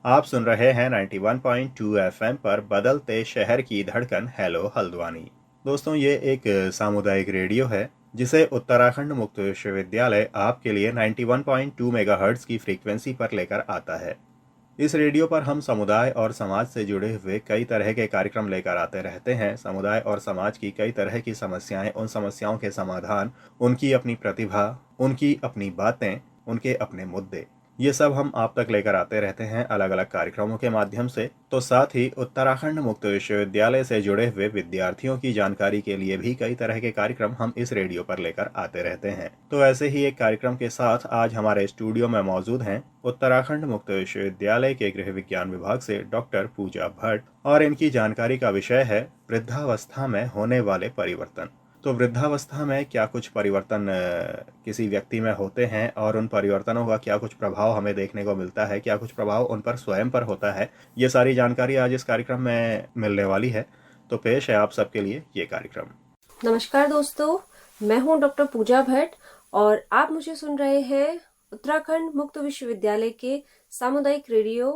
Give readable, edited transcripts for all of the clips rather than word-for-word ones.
आप सुन रहे हैं 91.2 एफएम पर बदलते शहर की धड़कन हेलो हल्द्वानी। दोस्तों, ये एक सामुदायिक रेडियो है जिसे उत्तराखंड मुक्त विश्वविद्यालय आपके लिए 91.2 मेगाहर्ट्ज की फ्रीक्वेंसी पर लेकर आता है। इस रेडियो पर हम समुदाय और समाज से जुड़े हुए कई तरह के कार्यक्रम लेकर आते रहते हैं। समुदाय और समाज की कई तरह की समस्याएं, उन समस्याओं के समाधान, उनकी अपनी प्रतिभा, उनकी अपनी बातें, उनके अपने मुद्दे, ये सब हम आप तक लेकर आते रहते हैं अलग अलग कार्यक्रमों के माध्यम से। तो साथ ही उत्तराखंड मुक्त विश्वविद्यालय से जुड़े हुए विद्यार्थियों की जानकारी के लिए भी कई तरह के कार्यक्रम हम इस रेडियो पर लेकर आते रहते हैं। तो ऐसे ही एक कार्यक्रम के साथ आज हमारे स्टूडियो में मौजूद हैं उत्तराखंड मुक्त विश्वविद्यालय के गृह विज्ञान विभाग से डॉक्टर पूजा भट्ट, और इनकी जानकारी का विषय है वृद्धावस्था में होने वाले परिवर्तन। तो वृद्धावस्था में क्या कुछ परिवर्तन किसी व्यक्ति में होते हैं और उन परिवर्तनों का क्या कुछ प्रभाव हमें देखने को मिलता है, क्या कुछ प्रभाव उन पर स्वयं पर होता है, ये सारी जानकारी आज इस कार्यक्रम में मिलने वाली है। तो पेश है आप सबके लिए ये कार्यक्रम। नमस्कार दोस्तों, मैं हूं डॉक्टर पूजा भट्ट और आप मुझे सुन रहे हैं उत्तराखंड मुक्त विश्वविद्यालय के सामुदायिक रेडियो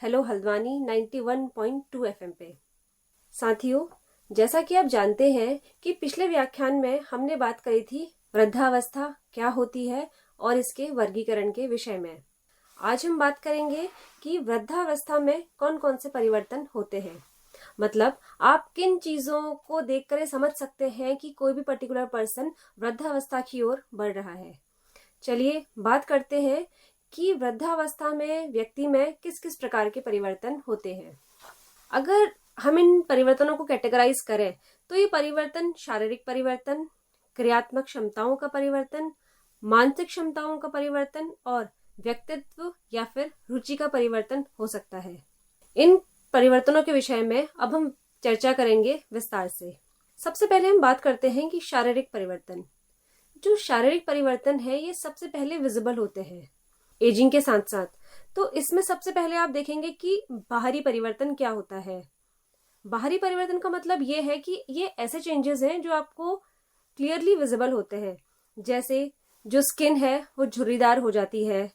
हेलो हल्द्वानी 91.2 एफएम पे। साथियों, जैसा कि आप जानते हैं कि पिछले व्याख्यान में हमने बात करी थी वृद्धावस्था क्या होती है और इसके वर्गीकरण के विषय में। आज हम बात करेंगे कि वृद्धावस्था में कौन कौन से परिवर्तन होते हैं। मतलब आप किन चीजों को देखकर समझ सकते हैं कि कोई भी पर्टिकुलर पर्सन वृद्धावस्था की ओर बढ़ रहा है। चलिए बात करते हैं कि वृद्धावस्था में व्यक्ति में किस किस प्रकार के परिवर्तन होते हैं। अगर हम इन परिवर्तनों को कैटेगराइज करें तो ये परिवर्तन शारीरिक परिवर्तन, क्रियात्मक क्षमताओं का परिवर्तन, मानसिक क्षमताओं का परिवर्तन और व्यक्तित्व या फिर रुचि का परिवर्तन हो सकता है। इन परिवर्तनों के विषय में अब हम चर्चा करेंगे विस्तार से। सबसे पहले हम बात करते हैं कि शारीरिक परिवर्तन। जो शारीरिक परिवर्तन है ये सबसे पहले विजिबल होते हैं एजिंग के साथ साथ। तो इसमें सबसे पहले आप देखेंगे कि बाहरी परिवर्तन क्या होता है। बाहरी परिवर्तन का मतलब ये है कि ये ऐसे चेंजेस हैं जो आपको क्लियरली विजिबल होते हैं। जैसे जो स्किन है वो झुर्रीदार हो जाती है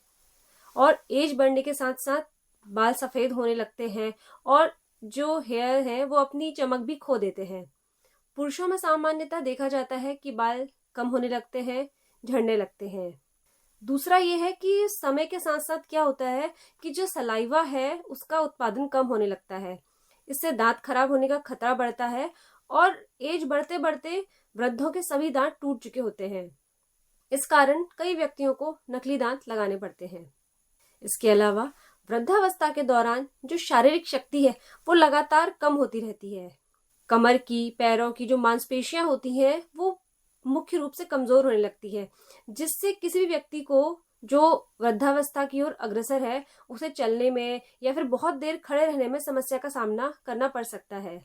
और एज बढ़ने के साथ साथ बाल सफेद होने लगते हैं और जो हेयर है वो अपनी चमक भी खो देते हैं। पुरुषों में सामान्यतः देखा जाता है कि बाल कम होने लगते हैं, झड़ने लगते हैं। दूसरा ये है कि समय के साथ साथ क्या होता है कि जो सलाइवा है उसका उत्पादन कम होने लगता है। इससे दांत खराब होने का खतरा बढ़ता है और एज बढ़ते बढ़ते वृद्धों के सभी दांत टूट चुके होते हैं। इस कारण कई व्यक्तियों को नकली दांत लगाने पड़ते हैं। इसके अलावा वृद्धावस्था के दौरान जो शारीरिक शक्ति है वो लगातार कम होती रहती है। कमर की, पैरों की जो मांसपेशियां होती हैं वो मुख्य रूप से कमजोर होने लगती है, जिससे किसी भी व्यक्ति को जो वृद्धावस्था की ओर अग्रसर है उसे चलने में या फिर बहुत देर खड़े रहने में समस्या का सामना करना पड़ सकता है।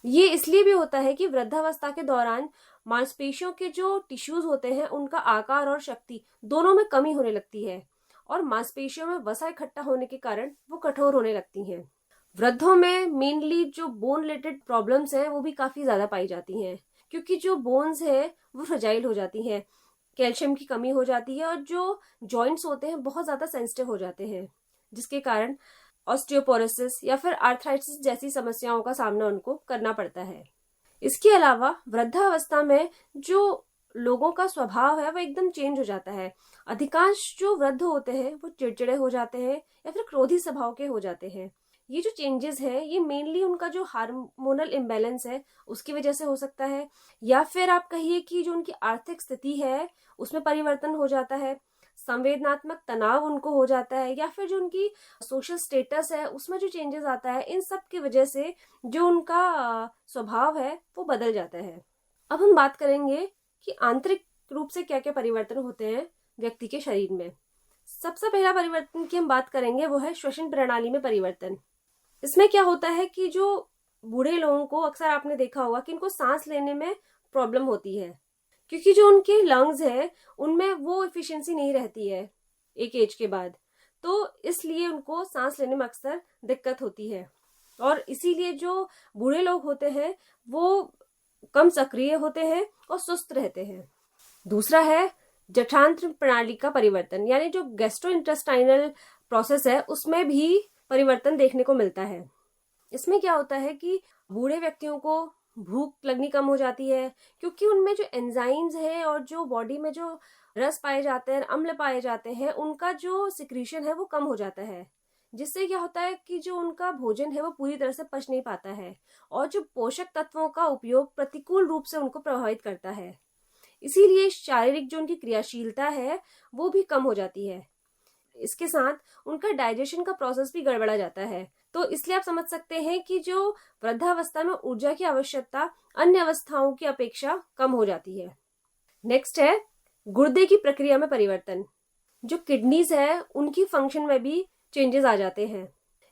ये इसलिए भी होता है कि वृद्धावस्था के दौरान मांसपेशियों के जो टिश्यूज होते हैं उनका आकार और शक्ति दोनों में कमी होने लगती है और मांसपेशियों में वसा इकट्ठा होने के कारण वो कठोर होने लगती हैं। वृद्धों में मेनली जो बोन रिलेटेड प्रॉब्लम्स हैं वो भी काफी ज्यादा पाई जाती हैं, क्योंकि जो बोन्स हैं वो फ्रजाइल हो जाती हैं, कैल्शियम की कमी हो जाती है और जो जॉइंट्स होते हैं बहुत ज्यादा सेंसिटिव हो जाते हैं, जिसके कारण ऑस्टियोपोरोसिस या फिर आर्थराइटिस जैसी समस्याओं का सामना उनको करना पड़ता है। इसके अलावा वृद्धावस्था में जो लोगों का स्वभाव है वो एकदम चेंज हो जाता है। अधिकांश जो वृद्ध होते हैं वो चिड़चिड़े हो जाते हैं या फिर क्रोधी स्वभाव के हो जाते हैं। ये जो चेंजेस है ये मेनली उनका जो हार्मोनल इम्बैलेंस है उसकी वजह से हो सकता है, या फिर आप कहिए कि जो उनकी आर्थिक स्थिति है उसमें परिवर्तन हो जाता है, संवेदनात्मक तनाव उनको हो जाता है, या फिर जो उनकी सोशल स्टेटस है उसमें जो चेंजेस आता है। इन सब की वजह से जो उनका स्वभाव है वो बदल जाता है। अब हम बात करेंगे कि आंतरिक रूप से क्या क्या परिवर्तन होते हैं व्यक्ति के शरीर में। सबसे पहला परिवर्तन की हम बात करेंगे वो है श्वसन प्रणाली में परिवर्तन। इसमें क्या होता है कि जो बूढ़े लोगों को अक्सर आपने देखा होगा कि इनको सांस लेने में प्रॉब्लम होती है, क्योंकि जो उनके लंग्स है उनमें वो एफिशिएंसी नहीं रहती है एक एज के बाद, तो इसलिए उनको सांस लेने में अक्सर दिक्कत होती है और इसीलिए जो बूढ़े लोग होते हैं वो कम सक्रिय होते हैं और सुस्त रहते हैं। दूसरा है जठरांत्र प्रणाली का परिवर्तन, यानी जो गैस्ट्रोइंटेस्टाइनल प्रोसेस है उसमें भी परिवर्तन देखने को मिलता है। इसमें क्या होता है कि बूढ़े व्यक्तियों को भूख लगनी कम हो जाती है, क्योंकि उनमें जो एंजाइम्स हैं और जो बॉडी में जो रस पाए जाते हैं, अम्ल पाए जाते हैं, उनका जो सिक्रीशन है वो कम हो जाता है, जिससे क्या होता है कि जो उनका भोजन है वो पूरी तरह से पच नहीं पाता है और जो पोषक तत्वों का उपयोग प्रतिकूल रूप से उनको प्रभावित करता है। इसीलिए शारीरिक जो उनकी क्रियाशीलता है वो भी कम हो जाती है। इसके साथ उनका डाइजेशन का प्रोसेस भी गड़बड़ा जाता है। तो इसलिए आप समझ सकते हैं कि जो वृद्धावस्था में ऊर्जा की आवश्यकता अन्य अवस्थाओं की अपेक्षा कम हो जाती है। नेक्स्ट है गुर्दे की प्रक्रिया में परिवर्तन। जो किडनीज है उनकी फंक्शन में भी चेंजेस आ जाते हैं।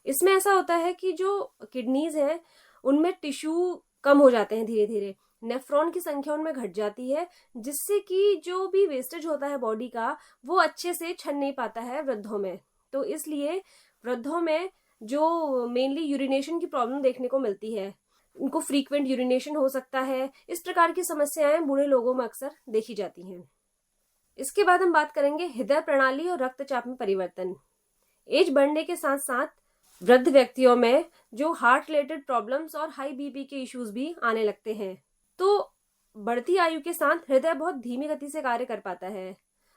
इसमें ऐसा होता है कि जो किडनीज हैं उनमें टिश्यू कम हो जाते हैं, धीरे धीरे नेफ्रॉन की संख्या उनमें घट जाती है, जिससे कि जो भी वेस्टेज होता है बॉडी का वो अच्छे से छन नहीं पाता है वृद्धों में। तो इसलिए वृद्धों में जो मेनली यूरिनेशन की प्रॉब्लम देखने को मिलती है, उनको फ्रीक्वेंट यूरिनेशन हो सकता है। इस प्रकार की समस्याएं बूढ़े लोगों में अक्सर देखी जाती हैं। इसके बाद हम बात करेंगे हृदय प्रणाली और रक्तचाप में परिवर्तन। एज बढ़ने के साथ साथ वृद्ध व्यक्तियों में जो हार्ट रिलेटेड प्रॉब्लम्स और हाई बीपी के इश्यूज भी आने लगते हैं। तो बढ़ती आयु के साथ हृदय बहुत धीमी गति से कार्य कर पाता है।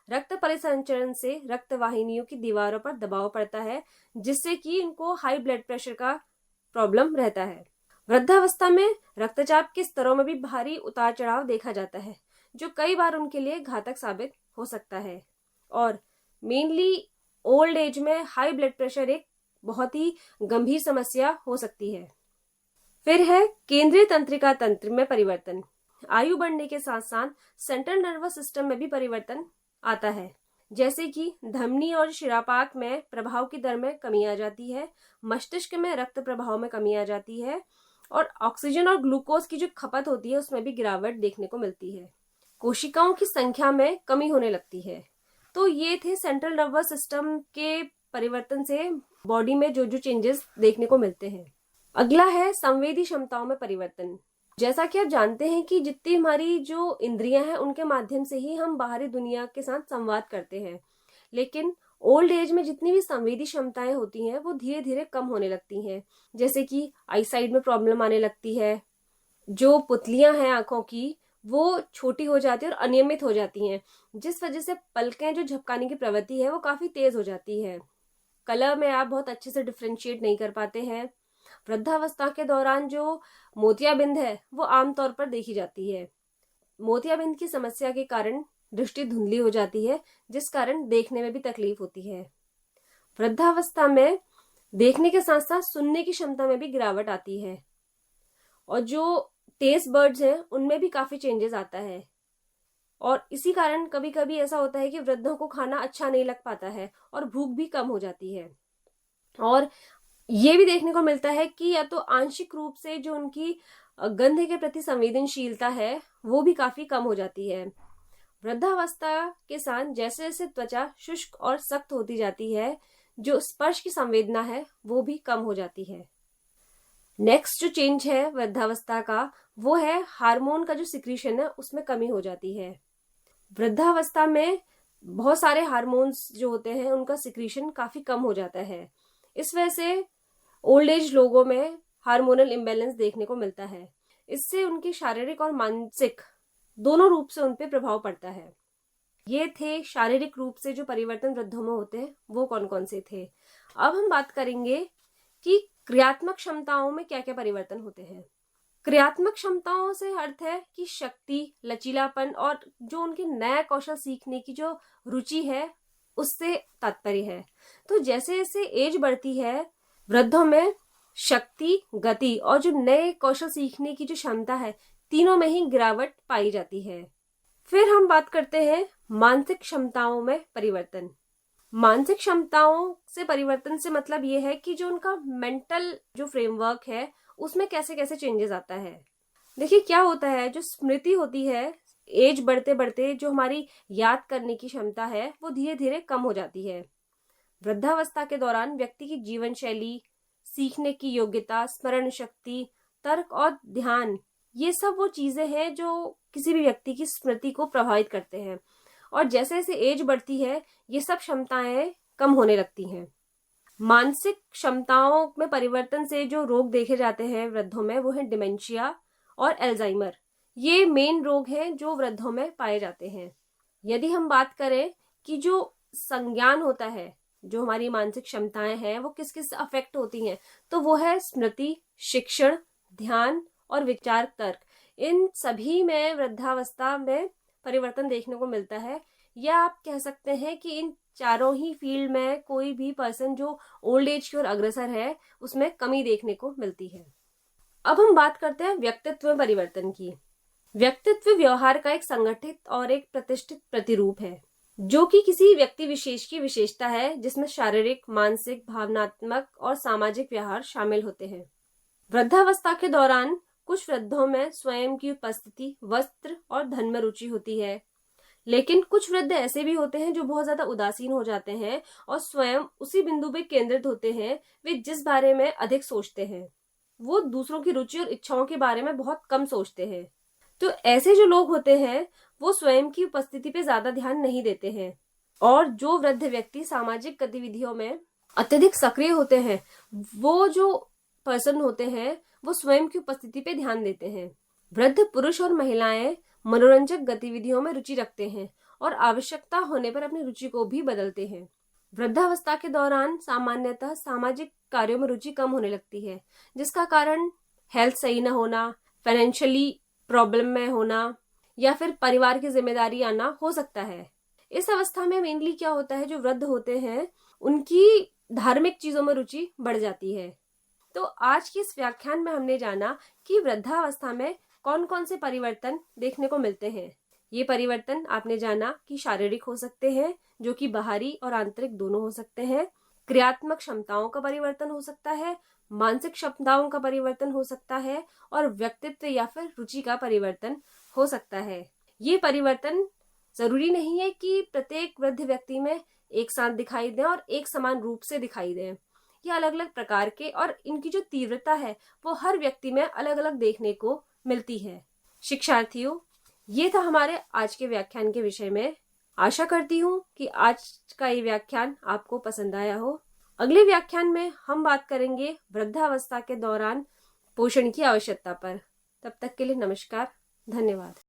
रक्त परिसंचरण से रक्त वाहिनियों की दीवारों पर दबाव पड़ता है, जिससे कि इनको हाई ब्लड प्रेशर का प्रॉब्लम रहता है। वृद्धावस्था में रक्तचाप के स्तरों में भी भारी उतार चढ़ाव देखा जाता है, जो कई बार उनके लिए घातक साबित हो सकता है। और मेनली ओल्ड एज में हाई ब्लड प्रेशर एक बहुत ही गंभीर समस्या हो सकती है। फिर है केंद्रीय तंत्रिका तंत्र में परिवर्तन। आयु बढ़ने के साथ साथ सेंट्रल नर्वस सिस्टम में भी परिवर्तन आता है, जैसे कि धमनी और शिरापाक में प्रभाव की दर में कमी आ जाती है, मस्तिष्क में रक्त प्रभाव में कमी आ जाती है और ऑक्सीजन और ग्लूकोज की जो खपत होती है उसमें भी गिरावट देखने को मिलती है। कोशिकाओं की संख्या में कमी होने लगती है। तो ये थे सेंट्रल नर्वस सिस्टम के परिवर्तन से बॉडी में जो जो चेंजेस देखने को मिलते हैं। अगला है संवेदी क्षमताओं में परिवर्तन। जैसा कि आप जानते हैं कि जितनी हमारी जो इंद्रियां हैं उनके माध्यम से ही हम बाहरी दुनिया के साथ संवाद करते हैं, लेकिन ओल्ड एज में जितनी भी संवेदी क्षमताएं होती हैं वो धीरे धीरे कम होने लगती हैं। जैसे कि आई साइड में प्रॉब्लम आने लगती है, जो पुतलियां हैं आंखों की वो छोटी हो जाती है और अनियमित हो जाती हैं, जिस वजह से पलकें जो झपकाने की प्रवृत्ति है वो काफी तेज हो जाती है। कलर में आप बहुत अच्छे से डिफ्रेंशिएट नहीं कर पाते हैं। वृद्धावस्था के दौरान जो मोतियाबिंद है वो आमतौर पर देखी जाती है। मोतियाबिंद की समस्या के कारण दृष्टि धुंधली हो जाती है, जिस कारण देखने में भी तकलीफ होती है। वृद्धावस्था में देखने के साथ साथ सुनने की क्षमता में भी गिरावट आती है और जो टेस्ट बर्ड्स हैं उनमें भी काफी चेंजेस आता है। और इसी कारण कभी कभी ऐसा होता है कि वृद्धों को खाना अच्छा नहीं लग पाता है और भूख भी कम हो जाती है। और ये भी देखने को मिलता है कि या तो आंशिक रूप से जो उनकी गंध के प्रति संवेदनशीलता है वो भी काफी कम हो जाती है। वृद्धावस्था के साथ जैसे जैसे त्वचा शुष्क और सख्त होती जाती है, जो स्पर्श की संवेदना है वो भी कम हो जाती है। नेक्स्ट जो चेंज है वृद्धावस्था का वो है हार्मोन का जो सिक्रीशन है उसमें कमी हो जाती है। वृद्धावस्था में बहुत सारे हार्मोन्स जो होते हैं उनका सिक्रीशन काफी कम हो जाता है। इस वजह से ओल्ड एज लोगों में हार्मोनल इम्बैलेंस देखने को मिलता है। इससे उनकी शारीरिक और मानसिक दोनों रूप से उन पे प्रभाव पड़ता है। ये थे शारीरिक रूप से जो परिवर्तन वृद्धों में होते हैं वो कौन कौन से थे। अब हम बात करेंगे कि क्रियात्मक क्षमताओं में क्या क्या परिवर्तन होते हैं। क्रियात्मक क्षमताओं से अर्थ है कि शक्ति, लचीलापन और जो उनके नया कौशल सीखने की जो रुचि है उससे तात्पर्य है। तो जैसे जैसे एज बढ़ती है वृद्धों में शक्ति, गति और जो नए कौशल सीखने की जो क्षमता है तीनों में ही गिरावट पाई जाती है। फिर हम बात करते हैं मानसिक क्षमताओं में परिवर्तन। मानसिक क्षमताओं से परिवर्तन से मतलब ये है कि जो उनका मेंटल जो फ्रेमवर्क है उसमें कैसे कैसे चेंजेस आता है। देखिए क्या होता है, जो स्मृति होती है एज बढ़ते बढ़ते जो हमारी याद करने की क्षमता है वो धीरे धीरे कम हो जाती है। वृद्धावस्था के दौरान व्यक्ति की जीवन शैली, सीखने की योग्यता, स्मरण शक्ति, तर्क और ध्यान, ये सब वो चीजें हैं जो किसी भी व्यक्ति की स्मृति को प्रभावित करते हैं। और जैसे जैसे एज बढ़ती है ये सब क्षमताएं कम होने लगती हैं। मानसिक क्षमताओं में परिवर्तन से जो रोग देखे जाते हैं वृद्धों में वो है डिमेंशिया और एल्जाइमर। ये मेन रोग हैं जो वृद्धों में पाए जाते हैं। यदि हम बात करें कि जो संज्ञान होता है, जो हमारी मानसिक क्षमताएं हैं वो किस किस अफेक्ट होती हैं, तो वो है स्मृति, शिक्षण, ध्यान और विचार तर्क। इन सभी में वृद्धावस्था में परिवर्तन देखने को मिलता है। या आप कह सकते हैं कि इन चारों ही फील्ड में कोई भी पर्सन जो ओल्ड एज की ओर अग्रसर है उसमें कमी देखने को मिलती है। अब हम बात करते हैं व्यक्तित्व में परिवर्तन की। व्यक्तित्व व्यवहार का एक संगठित और एक प्रतिष्ठित प्रतिरूप है जो कि किसी व्यक्ति विशेष की विशेषता है, जिसमें शारीरिक, मानसिक, भावनात्मक और सामाजिक व्यवहार शामिल होते हैं। वृद्धावस्था के दौरान कुछ वृद्धों में स्वयं की उपस्थिति, वस्त्र और धन में रुचि होती है, लेकिन कुछ वृद्ध ऐसे भी होते हैं जो बहुत ज्यादा उदासीन हो जाते हैं और स्वयं उसी बिंदु पे केंद्रित होते हैं वे जिस बारे में अधिक सोचते हैं। वो दूसरों की रुचि और इच्छाओं के बारे में बहुत कम सोचते हैं। तो ऐसे जो लोग होते हैं वो स्वयं की उपस्थिति पे ज्यादा ध्यान नहीं देते हैं। और जो वृद्ध व्यक्ति सामाजिक गतिविधियों में अत्यधिक सक्रिय होते हैं, वो जो पर्सन होते हैं वो स्वयं की उपस्थिति पे ध्यान देते हैं। वृद्ध पुरुष और महिलाएं मनोरंजक गतिविधियों में रुचि रखते हैं और आवश्यकता होने पर अपनी रुचि को भी बदलते हैं। वृद्धावस्था के दौरान सामान्यतः सामाजिक कार्यों में रुचि कम होने लगती है, जिसका कारण हेल्थ सही न होना, फाइनेंशियली प्रॉब्लम में होना या फिर परिवार की जिम्मेदारी आना हो सकता है। इस अवस्था में मेनली क्या होता है, जो वृद्ध होते हैं उनकी धार्मिक चीजों में रुचि बढ़ जाती है। तो आज के इस व्याख्यान में हमने जाना कि वृद्धावस्था में कौन कौन से परिवर्तन देखने को मिलते हैं। ये परिवर्तन आपने जाना कि शारीरिक हो सकते हैं, जो कि बाहरी और आंतरिक दोनों हो सकते हैं। क्रियात्मक क्षमताओं का परिवर्तन हो सकता है, मानसिक क्षमताओं का परिवर्तन हो सकता है और व्यक्तित्व या फिर रुचि का परिवर्तन हो सकता है। ये परिवर्तन जरूरी नहीं है कि प्रत्येक वृद्ध व्यक्ति में एक साथ दिखाई दें और एक समान रूप से दिखाई दें। ये अलग अलग प्रकार के और इनकी जो तीव्रता है वो हर व्यक्ति में अलग अलग देखने को मिलती है। शिक्षार्थियों, ये था हमारे आज के व्याख्यान के विषय में। आशा करती हूँ कि आज का ये व्याख्यान आपको पसंद आया हो। अगले व्याख्यान में हम बात करेंगे वृद्धावस्था के दौरान पोषण की आवश्यकता पर। तब तक के लिए नमस्कार, धन्यवाद।